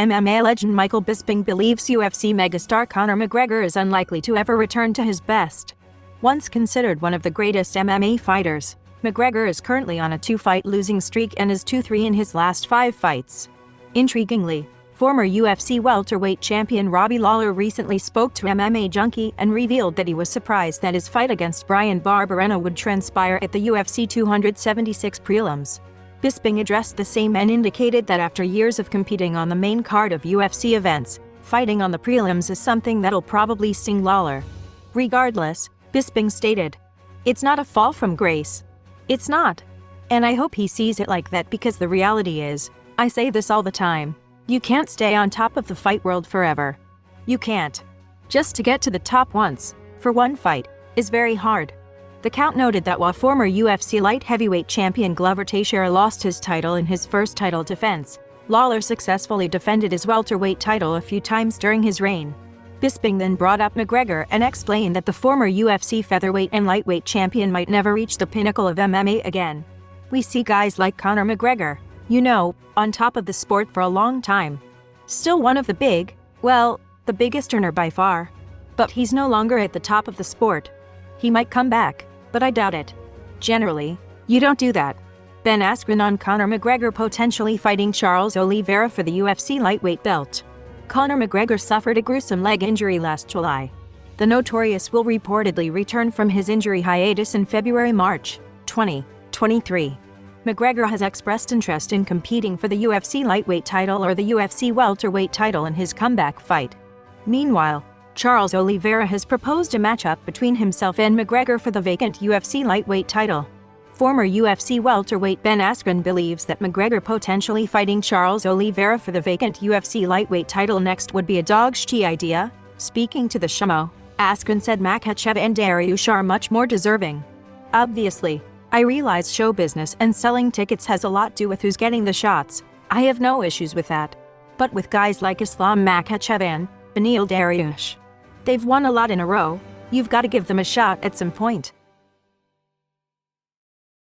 MMA legend Michael Bisping believes UFC megastar Conor McGregor is unlikely to ever return to his best. Once considered one of the greatest MMA fighters, McGregor is currently on a 2-fight losing streak and is 2-3 in his last 5 fights. Intriguingly, former UFC welterweight champion Robbie Lawler recently spoke to MMA Junkie and revealed that he was surprised that his fight against Bryan Barberena would transpire at the UFC 276 prelims. Bisping addressed the same and indicated that after years of competing on the main card of UFC events, fighting on the prelims is something that'll probably sting Lawler. Regardless, Bisping stated, "It's not a fall from grace. It's not. And I hope he sees it like that because the reality is, I say this all the time, you can't stay on top of the fight world forever. You can't. Just to get to the top once, for one fight, is very hard." The count noted that while former UFC light heavyweight champion Glover Teixeira lost his title in his first title defense, Lawler successfully defended his welterweight title a few times during his reign. Bisping then brought up McGregor and explained that the former UFC featherweight and lightweight champion might never reach the pinnacle of MMA again. "We see guys like Conor McGregor, on top of the sport for a long time. Still one of the the biggest earner by far. But he's no longer at the top of the sport. He might come back, but I doubt it. Generally, you don't do that." Ben Askren on Conor McGregor potentially fighting Charles Oliveira for the UFC lightweight belt. Conor McGregor suffered a gruesome leg injury last July. The Notorious will reportedly return from his injury hiatus in February-March 2023. McGregor has expressed interest in competing for the UFC lightweight title or the UFC welterweight title in his comeback fight. Meanwhile, Charles Oliveira has proposed a matchup between himself and McGregor for the vacant UFC lightweight title. Former UFC welterweight Ben Askren believes that McGregor potentially fighting Charles Oliveira for the vacant UFC lightweight title next would be a dog-shit idea. Speaking to the Shamo, Askren said Makhachev and Dariush are much more deserving. "Obviously, I realize show business and selling tickets has a lot to do with who's getting the shots. I have no issues with that. But with guys like Islam Makhachev and Beneil Dariush, they've won a lot in a row. You've got to give them a shot at some point.